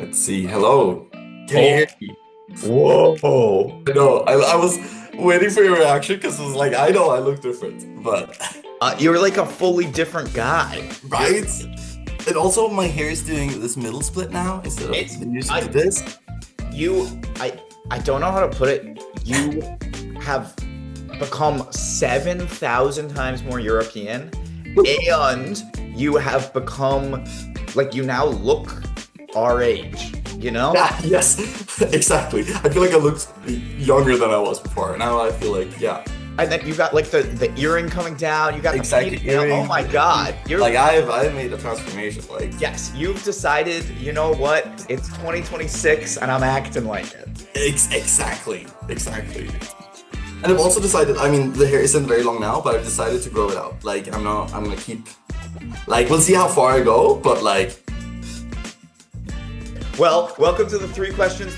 Let's see. Hello. Can you hear Oh, me? whoa. No, I was waiting for your reaction because it was like, I know I look different, but You're like a fully different guy. You're right? And also my hair is doing this middle split now instead of it's it used to I do this. you I don't know how to put it. You have become 7,000 times more European, and you have become like you now look our age, you know? Yeah, yes, exactly. I feel like I looked younger than I was before. Now I feel like, yeah, And then you got like the earring coming down, you got the exactly. ponytail. Oh my God. You're Like I've made a transformation. Like Yes, you've decided, you know what? It's 2026 and I'm acting like it. exactly. And I've also decided, I mean, the hair isn't very long now, but I've decided to grow it out. Like, I'm gonna keep, like, we'll see how far I go, but like, Well, welcome to the Three Questions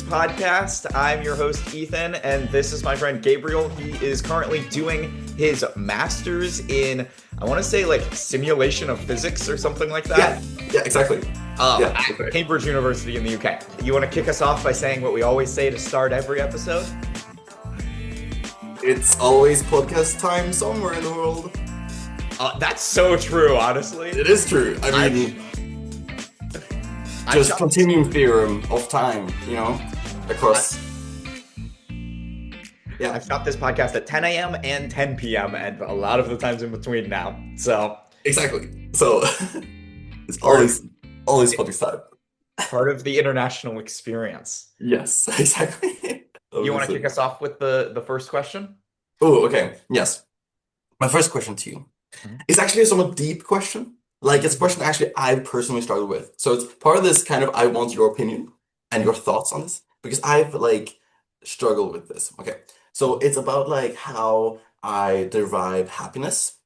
podcast. I'm your host, Ethan, and this is my friend Gabriel. He is currently doing his master's in, I want to say, like simulation of physics or something like yeah, that, yeah, exactly. Yeah, at okay. Cambridge University in the UK. You want to kick us off by saying what we always say to start every episode? It's always podcast time somewhere in the world. That's so true, honestly. It is true. I mean, I just shot, continuum theorem of time, across. I Yeah, shot this podcast at 10 a.m. and 10 p.m. and a lot of the times in between now. So exactly. So it's part always podcast time. part of the international experience. Yes, exactly. You want to Obviously. kick us off with the first question? Oh, okay. Yes. My first question to you. Mhm. It's actually a somewhat deep question. Like it's a question actually I've personally struggled with. So it's part of this kind of I want your opinion and your thoughts on this because I've like struggled with this. Okay. So it's about like how I derive happiness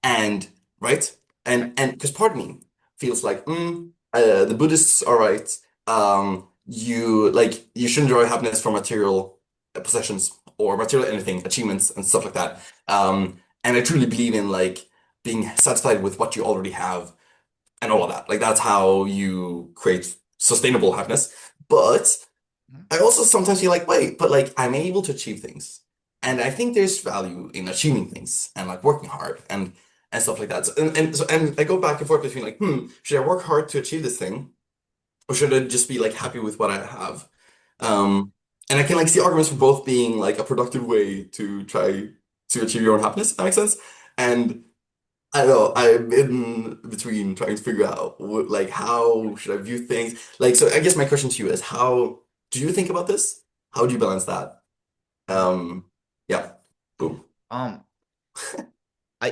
and right and because part of me feels like the Buddhists are right. You shouldn't derive happiness from material possessions or material anything, achievements and stuff like that. And I truly believe in like being satisfied with what you already have and all of that. Like that's how you create sustainable happiness. But Mhm. I also sometimes feel like, wait, but like I'm able to achieve things. And I think there's value in achieving things and like working hard and stuff like that. So I go back and forth between like, should I work hard to achieve this thing? Or should I just be like happy with what I have? Um, and I can like see arguments for both being like a productive way to try to achieve your own happiness, if that makes sense. And I don't know, I'm in between trying to figure out like how should I view things. Like, so I guess my question to you is how do you think about this? How do you balance that? Um, yeah, boom. Um,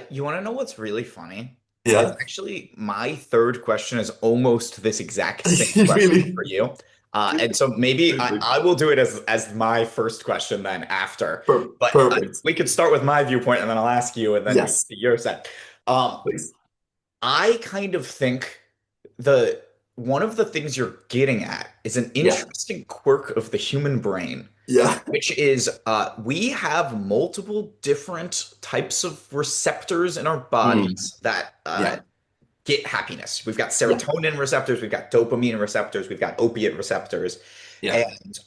you want to know what's really funny? Is Yeah, actually my third question is almost this exact same question really for you. And so maybe perfect. I will do it as my first question then after. But Perfect. we could start with my viewpoint and then I'll ask you and then we Yes, see your set. Um, please. I kind of think the one of the things you're getting at is an Yeah, interesting quirk of the human brain, yeah. which is we have multiple different types of receptors in our Mm, bodies that yeah, get happiness. We've got yeah, serotonin receptors, we've got dopamine receptors, we've got opiate receptors. yeah, And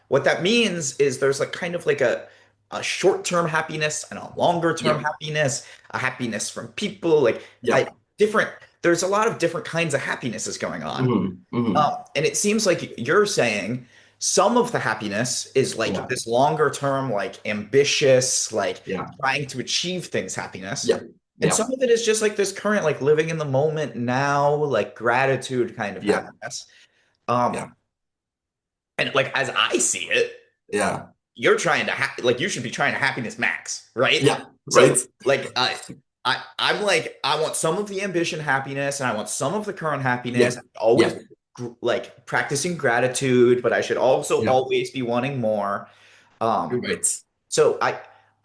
what that means is there's like kind of like a short-term happiness and a longer-term yeah, happiness, a happiness from people, like yeah. I different, there's a lot of different kinds of happinesses going on. Hmm. And it seems like you're saying some of the happiness is like Yeah, this longer term, like ambitious, like yeah, trying to achieve things happiness. yeah, And yeah, some of it is just like this current, like living in the moment now, like gratitude kind of yeah, happiness. Um, yeah, and like as I see it, yeah, you're trying to like you should be trying to happiness max, right? yeah, right? So like I'm like I want some of the ambition happiness and I want some of the current Yeah, happiness. Always yeah, like practicing gratitude, but I should also yeah, always be wanting more. Um, right. so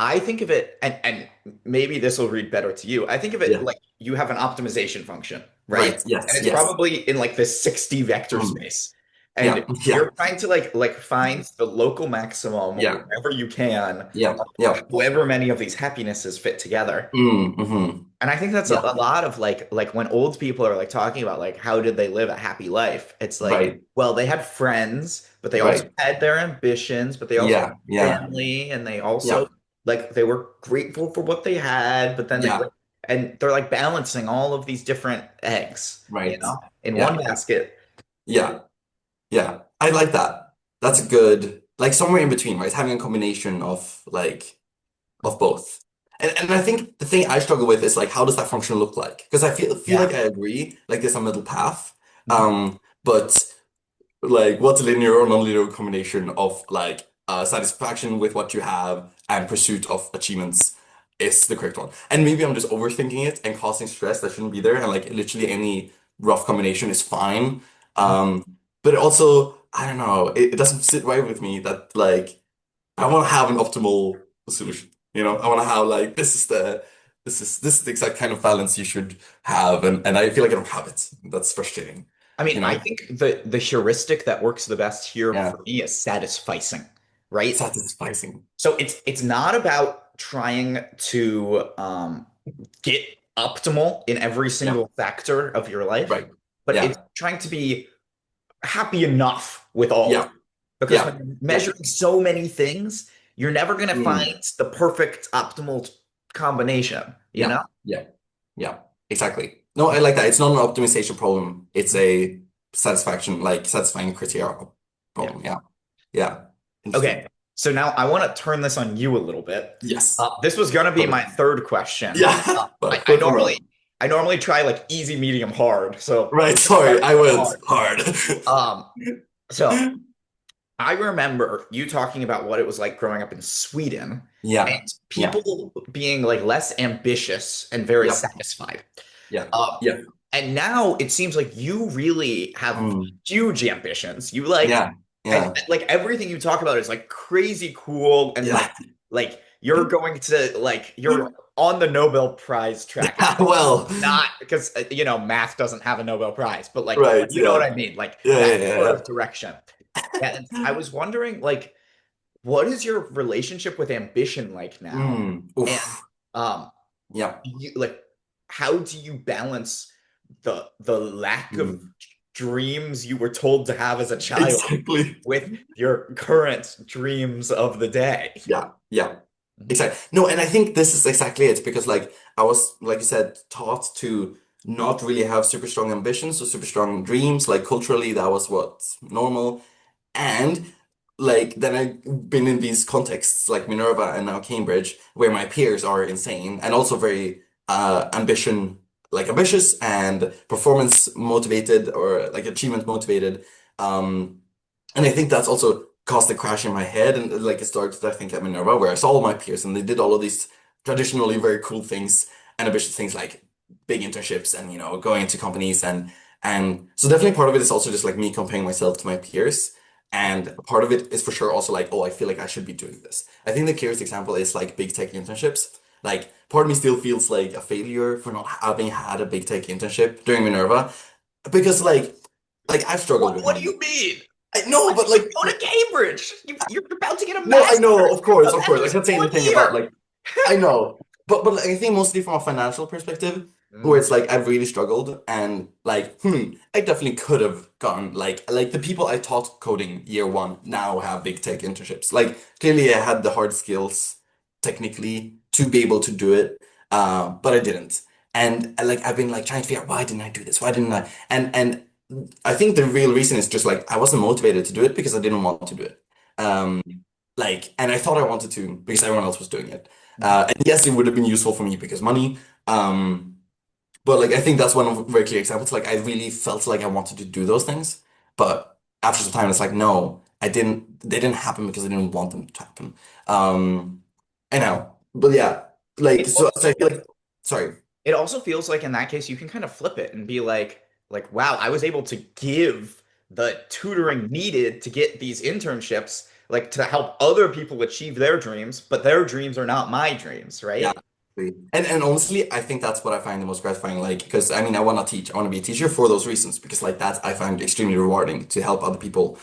I think of it, and maybe this will read better to you. I think of it Yeah, like you have an optimization function, right? right. And Yes, it's yes. probably in like this 60 vector Mm, space. Yeah. and Yeah. you're trying to like find the local maximum Yeah. wherever you can, Yeah. Yeah. however many of these happinesses fit together. Mm-hmm. And I think that's Yeah. a lot of like when old people are like talking about like how did they live a happy life? It's like, Right. well, they had friends, but they also Right. had their ambitions, but they also Yeah. had Yeah. family, and they also Yeah. like they were grateful for what they had, but then they Yeah. like and they're like balancing all of these different eggs, Right. in one Yeah. basket. Yeah. Yeah. I like that. That's a good, like somewhere in between, right? Having a combination of like of both. And I think the thing I struggle with is like how does that function look like? Because I feel Yeah. like I agree, like there's a middle path. Mhm. But like what's a linear or non-linear combination of like satisfaction with what you have and pursuit of achievements is the correct one. And maybe I'm just overthinking it and causing stress that shouldn't be there. And like literally any rough combination is fine. But also, I don't know, it doesn't sit right with me that like I want to have an optimal solution. I want to have like this is the exact kind of balance you should have, and I feel like I don't have it. That's frustrating. I mean, You I know? think the heuristic that works the best here Yeah. for me is satisficing, right? Satisficing. So it's not about trying to get optimal in every Yeah. single factor of your life, Right. but it's Yeah. trying to be happy enough with all of Yeah. it. Because when Yeah. you're Yeah. measuring so many things, you're never going to find Mm. the perfect optimal combination, you Yeah. know? Yeah. Yeah. Exactly. No, I like that. It's not an optimization problem. It's a satisfying criteria Yeah. problem. Yeah. Yeah. Okay. Interesting. So now I want to turn this on you a little bit. Yes. This was going to be Love my it. third question. Yeah. I, But I go for normally more. I normally try like easy, medium, hard. So Right. we're gonna Sorry. start I with was hard. hard. Um, so I remember you talking about what it was like growing up in Sweden Yeah. and Yeah. people being like less ambitious and very Yeah. satisfied. Yeah. Um, Yeah. and now it seems like you really have Mm. huge ambitions. You like, Yeah. and Yeah. like everything you talk about is like crazy cool and Yeah. like you're going to like you're on the Nobel Prize track. It's Well, not because math doesn't have a Nobel Prize, but like right. you know what Yeah. I mean, like Yeah. that Yeah. Yeah. sort Yeah. of direction. And I was wondering, like, what is your relationship with ambition like now? And Oof. um, Yeah. like, how do you balance the lack of Mm. dreams you were told to have as a child Exactly. with your current dreams of the day? Yeah. Yeah. Mhm. Exactly. No, and I think this is exactly it because like I was, like you said, taught to not really have super strong ambitions or super strong dreams. Like culturally, that was what's normal. And like then I've been in these contexts like Minerva and now Cambridge where my peers are insane and also very ambitious and performance motivated or like achievement motivated. Um and I think that's also caused a crash in my head and like it started I think at Minerva where I saw all my peers and they did all of these traditionally very cool things and ambitious things like big internships and going into companies and so definitely part of it is also just like me comparing myself to my peers. And part of it is for sure also like, oh, I feel like I should be doing this. I think the clearest example is like big tech internships. Like part of me still feels like a failure for not having had a big tech internship during Minerva because like I've struggled with What do money. you mean? I know, but You're like going to Cambridge. You're about to get a no, I know, master's. A of course. I master's can't in say one anything about year. like I know, but like, I think mostly from a financial perspective, where Mm, it's like I've really struggled and like I definitely could have gone like the people I taught coding year one now have big tech internships. Like clearly I had the hard skills technically to be able to do it, but I didn't. And like I've been like trying to figure out why didn't I do this? Why didn't I? And I think the real reason is just like I wasn't motivated to do it because I didn't want to do it. Um, and I thought I wanted to because everyone else was doing it. mhm. And yes, it would have been useful for me because money. But like I think that's one of very clear examples. Like I really felt like I wanted to do those things, but after some time, it's like no, I didn't. They didn't happen because I didn't want them to happen. I know, but yeah, like It so I also feel like sorry. it also feels like in that case you can kind of flip it and be like wow, I was able to give the tutoring needed to get these internships like to help other people achieve their dreams, but their dreams are not my dreams, Yeah, right? And honestly, I think that's what I find the most gratifying. Like, because I mean, I want to teach. I want to be a teacher for those reasons. Because like that, I find extremely rewarding to help other people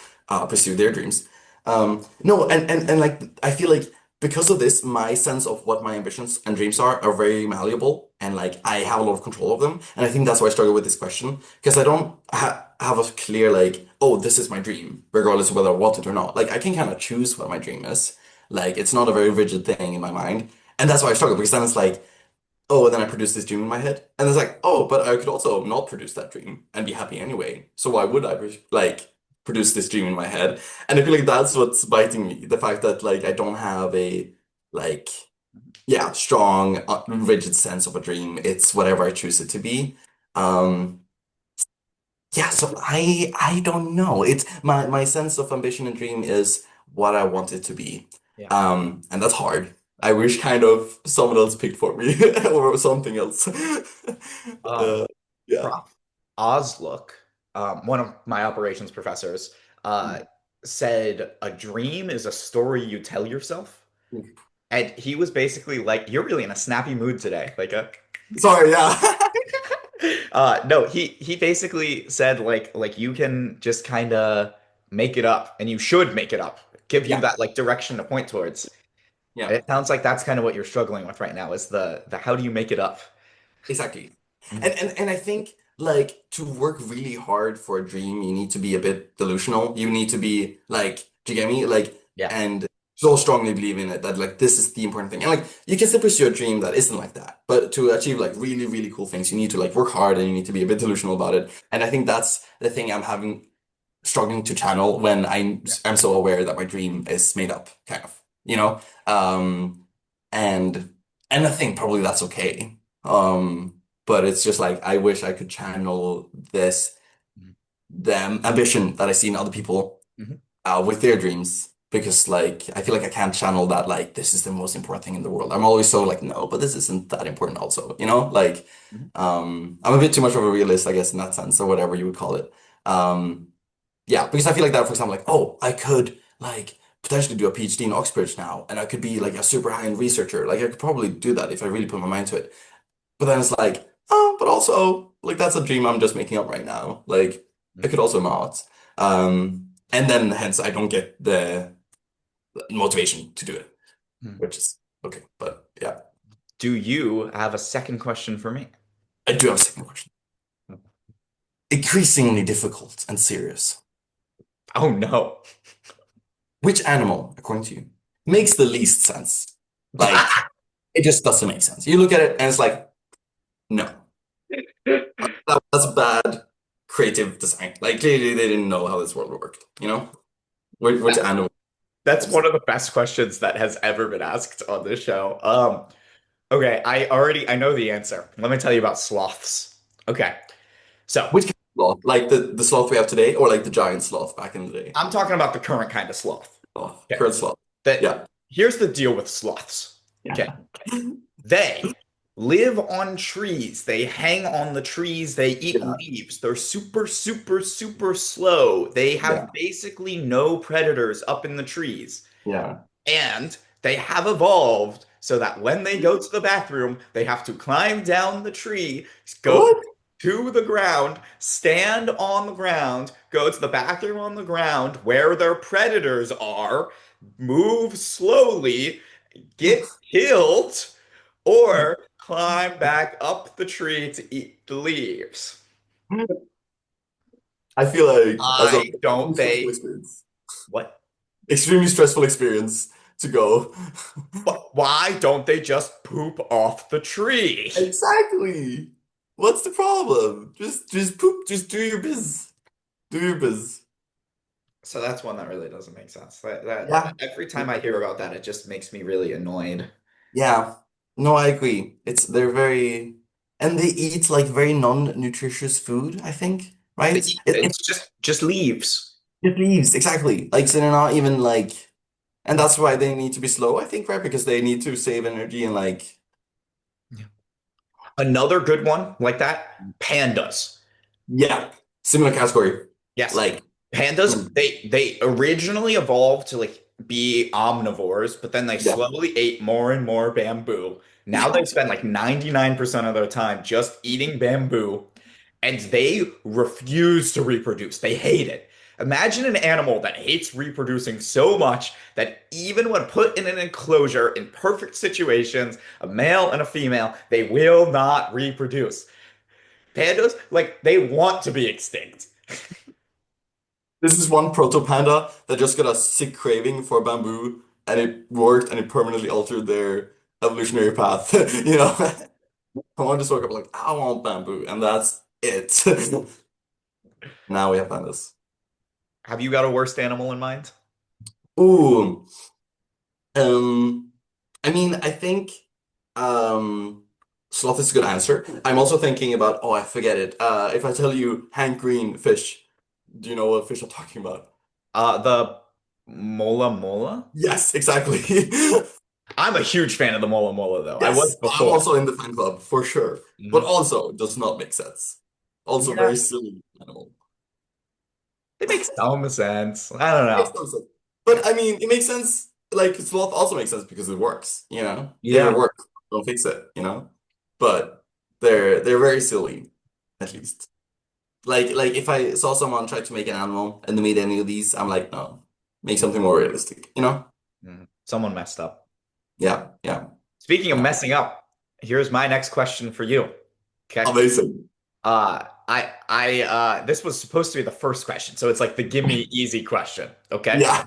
pursue their dreams. No, and like I feel like because of this, my sense of what my ambitions and dreams are very malleable, and like I have a lot of control of them. And I think that's why I struggle with this question because I don't have a clear like, oh, this is my dream, regardless of whether I want it or not. Like I can kind of choose what my dream is. Like it's not a very rigid thing in my mind. And that's why I struggle because then it's like, oh, and then I produce this dream in my head. And it's like, oh, but I could also not produce that dream and be happy anyway. So why would I like produce this dream in my head? And I feel like that's what's biting me. The fact that like I don't have a like yeah, strong, rigid sense of a dream. It's whatever I choose it to be. Um yeah, so I don't know. It's my sense of ambition and dream is what I want it to be. Yeah. And that's hard. I wish kind of someone else picked for me or something else. Um, Uh, yeah. Prof. Oslook, one of my operations professors, uh, said a dream is a story you tell yourself. And he was basically like, "You're really in a snappy mood today." Sorry, yeah. No, he basically said like you can just kind of make it up, and you should make it up. Give you Yeah, that like direction to point towards. yeah. And it sounds like that's kind of what you're struggling with right now is the how do you make it up? Exactly. Mhm. And I think like to work really hard for a dream, you need to be a bit delusional. You need to be like, do you get me? Like, Yeah. and so strongly believe in it that like this is the important thing. And like you can still pursue a dream that isn't like that. But to achieve like really, really cool things, you need to like work hard and you need to be a bit delusional about it. And I think that's the thing I'm having struggling to channel when I'm so aware that my dream is made up, kind of, you know? And and I think probably that's okay. But it's just like I wish I could channel this Mhm. the ambition that I see in other people Mhm. with their dreams because like I feel like I can't channel that like this is the most important thing in the world. I'm always so like no, but this isn't that important also, you know? Like Mhm. I'm a bit too much of a realist, I guess, in that sense, or whatever you would call it. Um yeah, because I feel like that, for example, like, oh, I could like potentially do a PhD in Oxbridge now, and I could be like a super high-end researcher. Like I could probably do that if I really put my mind to it. But then it's like, oh, but also like that's a dream I'm just making up right now. Like I Mhm. could also not. And then hence I don't get the motivation to do it, Mhm. which is okay. But yeah, Do you have a second question for me? I do have a second question. Increasingly difficult and serious. Oh no. Which animal, according to you, makes the least sense? Like it just doesn't make sense. You look at it and it's like, no, that's bad creative design. Like clearly they didn't know how this world worked, you know? Which animal? That's one of the best questions that has ever been asked on this show. Okay, I know the answer. Let me tell you about sloths. Okay, so Which kind of sloth? Like the sloth we have today, or like the giant sloth back in the day? I'm talking about the current kind of sloth. Sloth, Okay, current sloth. that Yeah. here's the deal with sloths. Okay, Yeah. they live on trees. They hang on the trees. They eat Yeah. leaves. They're super, super, super slow. They Yeah. have basically no predators up in the trees. Yeah. And they have evolved so that when they go to the bathroom, they have to climb down the tree, go What? to the ground, stand on the ground, go to the bathroom on the ground where their predators are, move slowly, get killed, or climb back up the tree to eat the leaves. I feel like as a I don't extremely stressful they experience, what? extremely stressful experience to go. Why don't they just poop off the tree? Exactly. What's the problem? Just poop. Just do your biz. Do your biz. So that's one that really doesn't make sense. That Yeah. every time I hear about that, it just makes me really annoyed. Yeah. No, I agree. They're very and they eat like very non-nutritious food, I think, right? It It's just leaves. it leaves, exactly. Like so they're not even like and that's why they need to be slow, I think, right? Because they need to save energy and like Yeah. Another good one like that, pandas. yeah, similar category. Yes. Like Pandas, mm, they originally evolved to like be omnivores, but then they yeah, slowly ate more and more bamboo. Now they spend like 99% of their time just eating bamboo, and they refuse to reproduce. They hate it. Imagine an animal that hates reproducing so much that even when put in an enclosure in perfect situations, a male and a female, they will not reproduce. Pandas, like, they want to be extinct. This is one proto panda that just got a sick craving for bamboo, and it worked, and it permanently altered their evolutionary path. You know, I just woke up like, I want bamboo, and that's it. Now we have pandas. Have you got a worst animal in mind? Ooh, um, I mean, I think um, sloth is a good answer. I'm also thinking about, oh, I forget it. If I tell you Hank Green fish, do you know what fish I'm talking about? The mola mola? Yes, exactly. I'm a huge fan of the mola mola, though. I was Yes, I'm before. also in the fan club for sure, but Mhm. also does not make sense. Also Yeah, very silly animal. it makes some sense. I don't Makes know. no sense. But I mean, it makes sense. Like sloth also makes sense because it works, you know? If it Yeah. works, don't fix it, you know? But they're very silly, at least. Like if I saw someone try to make an animal and they made any of these, I'm like, no, make something more realistic, you know? Someone messed up. Yeah, yeah, Speaking of yeah. messing up, here's my next question for you. Okay. Amazing. This was supposed to be the first question, so it's like the gimme easy question. Okay. Yeah.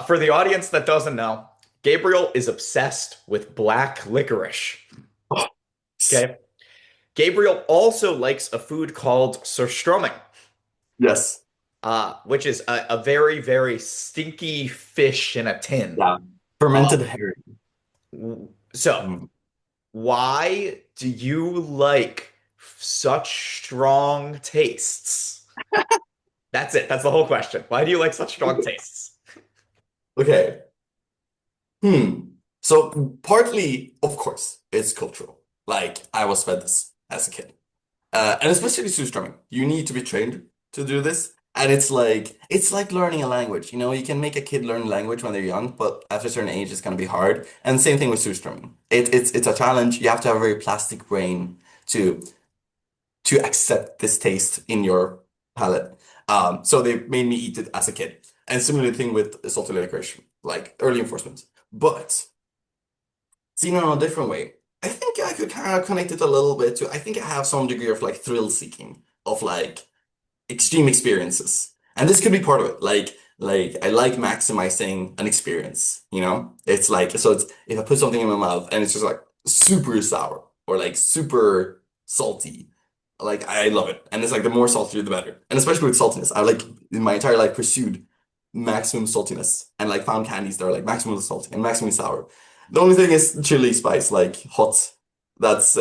For the audience that doesn't know, Gabriel is obsessed with black licorice. Okay. Gabriel also likes a food called surströmming, Yes. which is a very, very stinky fish in a tin. Yeah. Uh, Fermented herring. so, Mm. why do you like such strong tastes? That's it. That's the whole question. Why do you like such strong tastes? Okay. So partly, of course, it's cultural. Like I was fed this as a kid. And especially Surströmming. You need to be trained to do this. And it's like learning a language. You know, you can make a kid learn language when they're young, but after a certain age it's gonna be hard. And same thing with Surströmming. It's a challenge. You have to have a very plastic brain to to accept this taste in your palate. So they made me eat it as a kid. And similar thing with salted licorice, like early enforcement. But seen it in a different way, I think I could kind of connect it a little bit to, I think I have some degree of like thrill seeking, of like extreme experiences. And this could be part of it. Like I like maximizing an experience, you know? It's like, so it's if I put something in my mouth and it's just like super sour or like super salty, like I love it. And it's like the more saltier the better. And especially with saltiness, I like in my entire life pursued maximum saltiness and like found candies that are like maximum salty and maximum sour. The only thing is chili spice, like hot. That's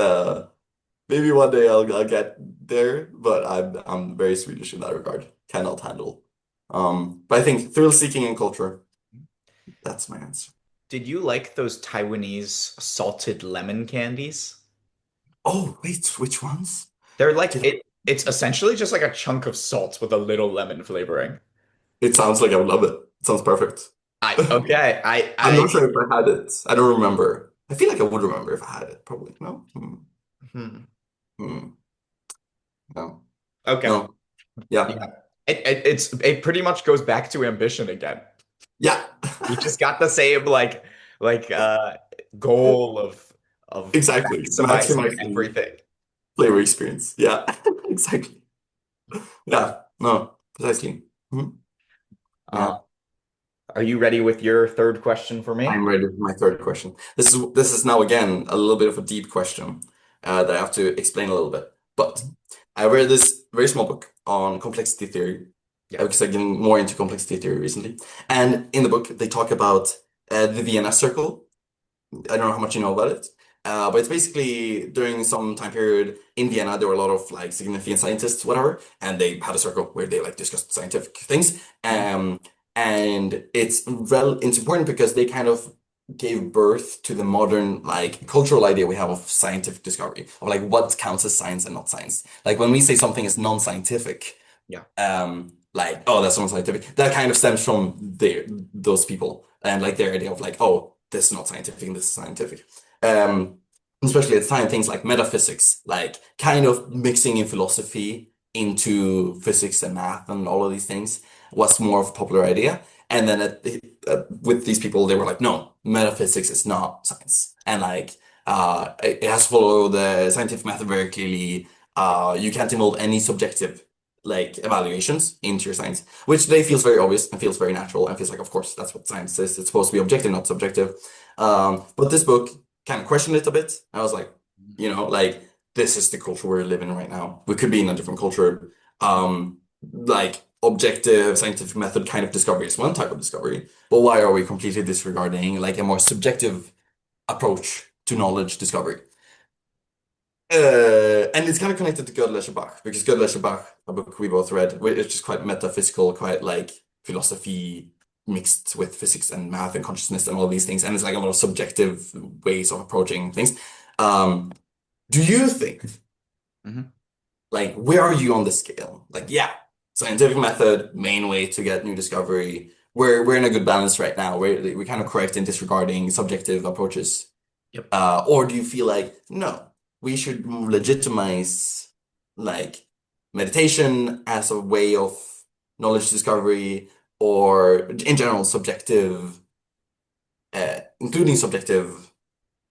maybe one day I'll get there, but I'm very Swedish in that regard. Cannot handle. But I think thrill seeking and culture, that's my answer. Did you like those Taiwanese salted lemon candies? Oh, wait, which ones? They're like Did it's essentially just like a chunk of salt with a little lemon flavoring. it sounds like I would love it. It sounds perfect. I okay. I'm not sure if I had it. I don't remember. I feel like I would remember if I had it. Probably. No? Hmm. Hmm. No. Okay. No. Yeah. Yeah. It pretty much goes back to ambition again. Yeah. You just got the same like goal of Exactly. maximizing Maximize the everything. flavor experience. Yeah. Exactly. Yeah. No, precisely. Mhm. Uh, Yeah. are you ready with your third question for me? I'm ready for my third question. This is now again a little bit of a deep question that I have to explain a little bit. But I read this very small book on complexity theory Yeah. because I'm getting more into complexity theory recently. And in the book, they talk about the Vienna Circle. I don't know how much you know about it, but it's basically during some time period in Vienna, there were a lot of like significant scientists, whatever, and they had a circle where they like discussed scientific things. And it's important because they kind of gave birth to the modern like cultural idea we have of scientific discovery, of like what counts as science and not science. Like when we say something is non-scientific, Yeah. like oh that's non-scientific, that kind of stems from those people and like their idea of like oh this is not scientific and this is scientific. Um, Especially at the time, things like metaphysics, like kind of mixing in philosophy into physics and math and all of these things was more of a popular idea. And then with these people, they were like, no, metaphysics is not science. And like, it has to follow the scientific method very clearly. You can't involve any subjective like evaluations into your science, which they feels very obvious and feels very natural and feels like, of course, that's what science is. It's supposed to be objective, not subjective. But this book kind of questioned it a bit. I was like, like this is the culture we're living in right now. We could be in a different culture. Like objective scientific method kind of discovery is one type of discovery, but why are we completely disregarding like a more subjective approach to knowledge discovery? And it's kind of connected to Gödel Bach because Gödel Bach, a book we both read, which is quite metaphysical, quite like philosophy mixed with physics and math and consciousness and all these things. And it's like a lot of subjective ways of approaching things. Um, do you think, Mhm. like, where are you on the scale? Like, yeah, scientific method, main way to get new discovery. We're in a good balance right now. We're kind of correct in disregarding subjective approaches. Yep. Or do you feel like, no, we should legitimize like meditation as a way of knowledge discovery or in general subjective, including subjective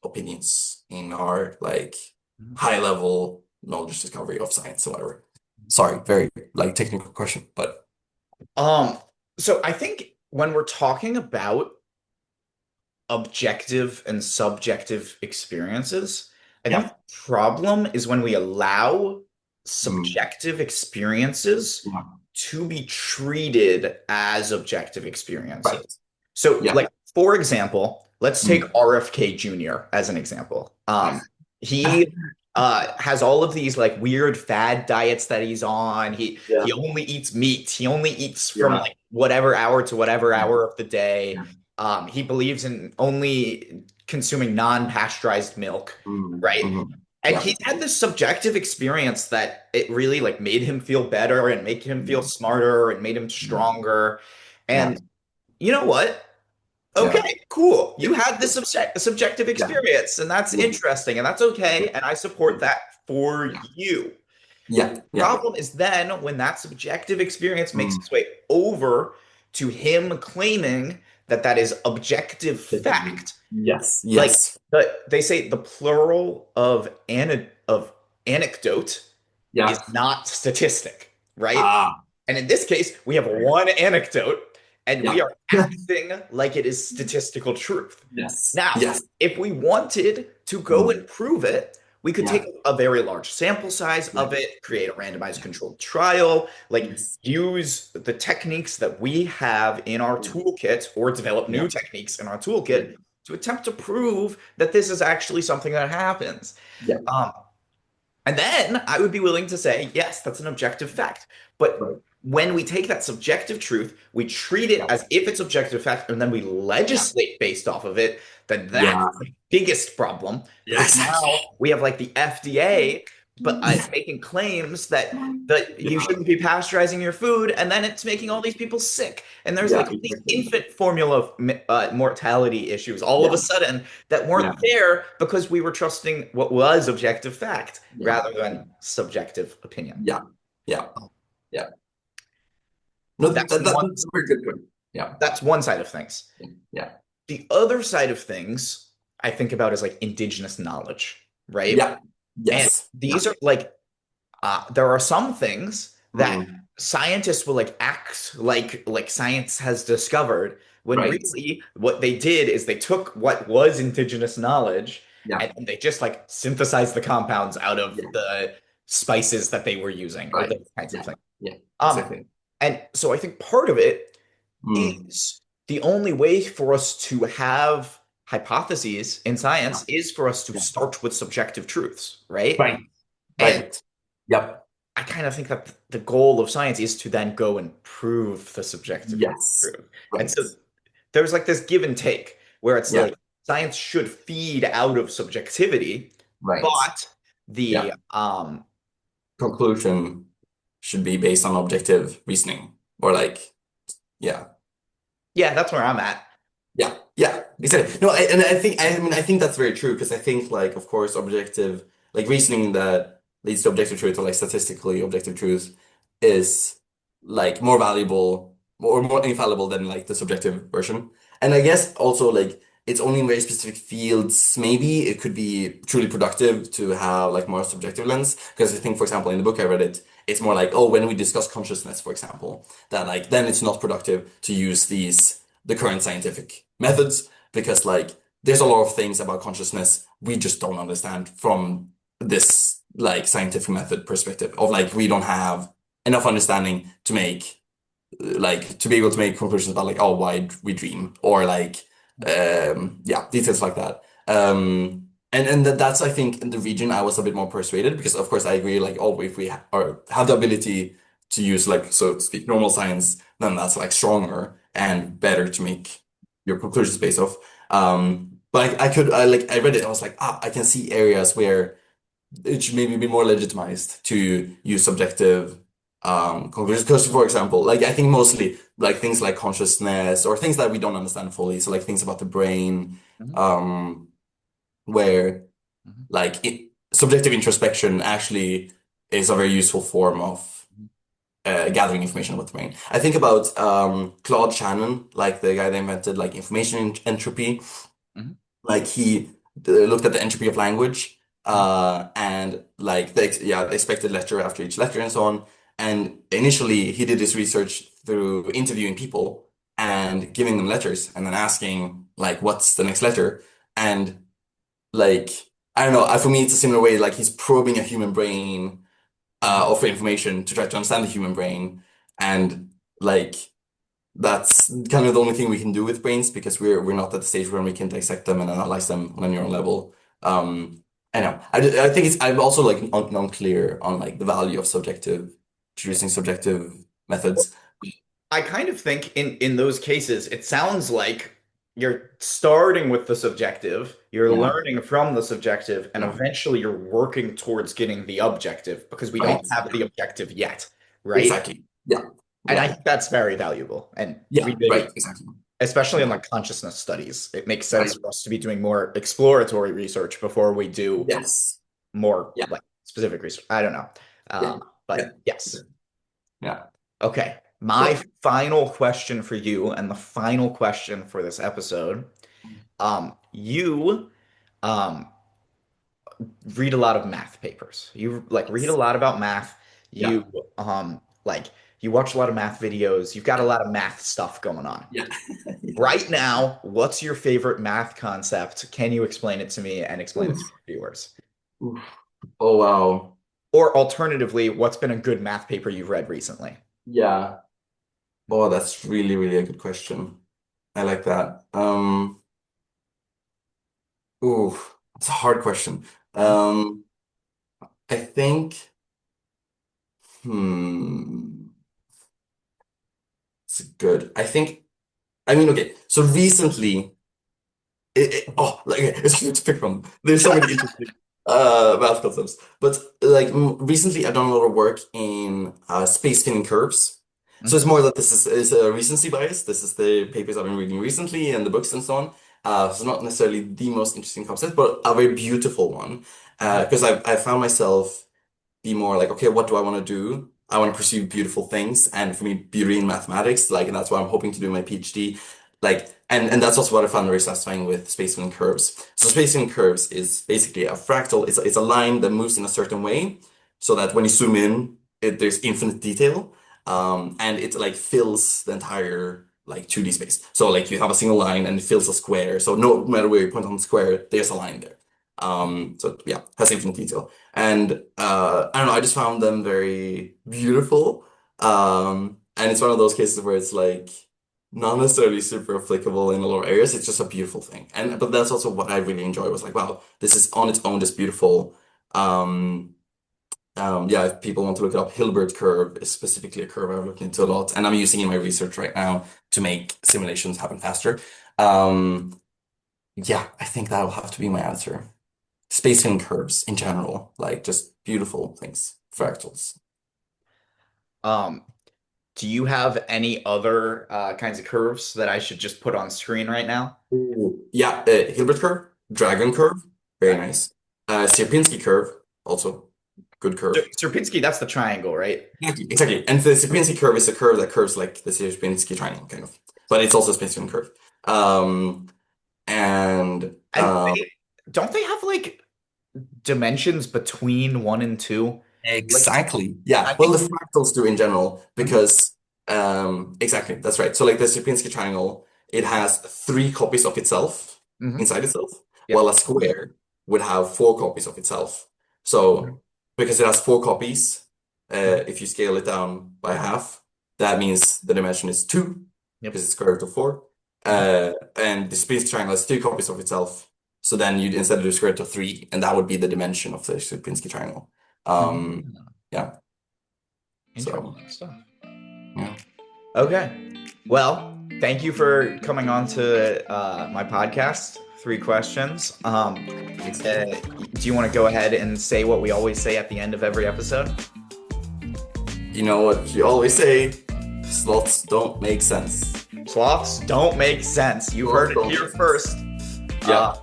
opinions in our like Mhm. high level knowledge discovery of science or whatever? Sorry, very like technical question, but Um, so I think when we're talking about objective and subjective experiences, I think yeah. the problem is when we allow Mm, subjective experiences yeah. to be treated as objective experiences. Right. So, Yeah. like, for example, let's take Mm, RFK Jr. as an example. yeah. He has all of these like weird fad diets that he's on. He Yeah. only eats meat. He only eats from Yeah. like whatever hour to whatever Yeah. hour of the day. Yeah. He believes in only consuming non-pasteurized milk, Mm, right? mhm. And Yeah. he's had this subjective experience that it really like made him feel better and made him feel Mm, smarter and made him mm, stronger. yeah. And you know what? Yeah. Okay, cool. You had this subjective Yeah. experience, and that's Yeah. interesting, and that's okay, and I support that for Yeah. you. Yeah. Yeah. Problem is then when that subjective experience makes Mm. its way over to him claiming that that is objective fact, Yes. like Yes. they say the plural of anecdote Yeah. is not statistic, right? Ah. And in this case, we have one anecdote and we Yeah. are acting like it is statistical truth. Yes. Now, Yes. if we wanted to go Mm. and prove it, we could take Yeah. a very large sample size Yeah. of it, create a randomized Yeah. controlled trial, like Yes. use the techniques that we have in our Yeah. toolkit or develop Yeah. new techniques in our Yeah. toolkit to attempt to prove that this is actually something that happens. Yeah. Um, and then I would be willing to say, yes, that's an objective fact. But Right. when we take that subjective truth, we treat it Yeah. as if it's objective fact, and then we Yeah. legislate based off of it, then that's Yeah. the biggest problem. Yeah. Because Exactly. now we have like the FDA, but Yeah. making claims that you Yeah. shouldn't be pasteurizing your food, and then it's making all these people sick. And there's Yeah. like these Exactly. infant formula mortality issues all of Yeah. a sudden that Yeah. weren't there because we were trusting what was objective fact Yeah. rather than subjective opinion. Yeah. Yeah. Yeah. No, That's one that's a very good point. Yeah. that's one side of things. Yeah. The other side of things I think about is like indigenous knowledge, right? Yeah. And Yes. Yeah. these are like there are some things that Mm. scientists will like act like science has discovered when Right. really what they did is they took what was indigenous knowledge Yeah. and they just like synthesized the compounds out of Yeah. the spices that they were using or Right. those kinds of Yeah. things. Yeah. Um, Exactly. and so I think part of it Mm. is the only way for us to have hypotheses in Yeah. science is for us to Yeah. start with subjective truths, right? Right. And Right. Yep. I kind of think that the goal of science is to then go and prove the subjective Yes. truth. And Right. so there's like this give and take where it's Yeah. like science should feed out of subjectivity, Right. but Yeah. the Conclusion should be based on objective reasoning or like, yeah. yeah, that's where I'm at. Yeah. Yeah, exactly. No, and I think that's very true because I think like of course objective like reasoning that leads to objective truth or like statistically objective truth is like more valuable or more infallible than like the subjective version. And I guess also like it's only in very specific fields maybe it could be truly productive to have like more subjective lens because I think for example in the book I read it's more like oh when we discuss consciousness for example that like then it's not productive to use the current scientific methods because like there's a lot of things about consciousness we just don't understand from this like scientific method perspective of like we don't have enough understanding to make like to be able to make conclusions about like oh why we dream or like yeah details like that and that's I think in the region I was a bit more persuaded because of course I agree like oh if we or have the ability to use like so to speak normal science then that's like stronger and better to make your conclusions based off but I like I read it I was like ah I can see areas where it should maybe be more legitimized to use subjective conclusions. Because, for example, like I think mostly like things like consciousness or things that we don't understand fully. So like things about the brain, Mhm, um, where mhm, like subjective introspection actually is a very useful form of mhm, gathering information about the brain. I think about Claude Shannon, like the guy that invented like information entropy mhm, like he looked at the entropy of language mhm, and like the expected letter after each letter and so on. And initially he did his research through interviewing people and giving them letters and then asking like what's the next letter and like I don't know for me it's a similar way like he's probing a human brain mhm. of information to try to understand the human brain and like that's kind of the only thing we can do with brains because we're not at the stage where we can dissect them and analyze them on a neural level. I know. I think it's I'm also like unclear on like the value of subjective choosing subjective methods. I kind of think in those cases, it sounds like you're starting with the subjective, you're Yeah, learning from the subjective, and yeah, eventually you're working towards getting the objective because we don't right. have the Yeah, objective yet, right? exactly. Yeah, And I yeah, think that's very valuable. And yeah, really, right. Exactly. especially in Yeah, like consciousness studies, it makes sense right. for us to be doing more exploratory research before we do Yes. more Yeah, like specific research. I don't know. yeah, yeah, But yes. yeah. Okay. My So, final question for you, and the final question for this episode. You um read a lot of math papers. You like read a yes. lot about math. Yeah, You like you watch a lot of math videos. You've got a yeah, lot of math stuff going on. yeah. Yeah. Right now, what's your favorite math concept? Can you explain it to me and explain it to Oof, our viewers? oof. Oh wow. Or alternatively, what's been a good math paper you've read recently? Yeah. Oh, that's really, really a good question. I like that. Ooh, it's a hard question. Um, I think, hmm, it's good. I mean, okay, so recently, oh, like, okay, it's hard to pick from. There's so many interesting math concepts, but like recently, I've done a lot of work in space spinning curves. So Mhm, it's more that is a recency bias. This is the papers I've been reading recently and the books and so on. So it's not necessarily the most interesting concept, but a very beautiful one. mhm, Because I found myself be more like, okay, what do I want to do? I want to pursue beautiful things, and for me, beauty in mathematics, like, and that's why I'm hoping to do my PhD. Like, and that's also what I found very satisfying with spacing curves. So spacing curves is basically a fractal. It's a line that moves in a certain way, so that when you zoom in, there's infinite detail, and it like fills the entire like 2D space. So like you have a single line and it fills a square. So no matter where you point on the square, there's a line there. So yeah, has infinite detail. And I don't know, I just found them very beautiful. And it's one of those cases where it's like not necessarily super applicable in a lot of areas. It's just a beautiful thing. And but that's also what I really enjoy was like, wow, this is on its own just beautiful. Um, yeah, if people want to look it up, Hilbert curve is specifically a curve I've looked into a lot, and I'm using in my research right now to make simulations happen faster. Um, yeah, I think that'll have to be my answer. Spacing curves in general, like just beautiful things, fractals. Um, Do you have any other kinds of curves that I should just put on screen right now? Ooh. Yeah, Hilbert curve, dragon curve, very Right. nice. Sierpinski curve, also good curve. Sierpinski, that's the triangle, right? Exactly, exactly. And the Sierpinski curve is a curve that curves like the Sierpinski triangle, kind of. But it's also a spin curve. Um, and And don't they have like dimensions between one and two? Like exactly. I Yeah. Well, think. the fractals do in general Mhm, because exactly, that's right. So like the Sierpinski triangle, it has three copies of itself mhm, inside itself, while yep. a square would have four copies of itself. Mhm, So because it has four copies, mhm, if you scale it down by half, that means the dimension is two yep. because it's square root of four. Mhm, And the Sierpinski triangle has three copies of itself. So then you'd instead do square root of three, and that would be the dimension of the Sierpinski triangle. Um, mhm. yeah. So Interesting stuff. yeah. Okay. Well, thank you for coming on to my podcast, Three Questions. Thanks. Do you want to go ahead and say what we always say at the end of every episode? You know what you always say, slots don't make sense. Sloths don't make sense. You Slots heard it don't here make sense. first. Uh, Yeah.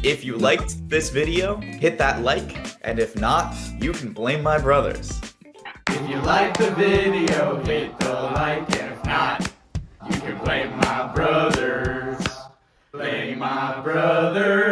if you liked this video, hit that like, and if not, you can blame my brothers. If you like the video, hit the like, and if not, you can blame my brothers. Blame my brothers.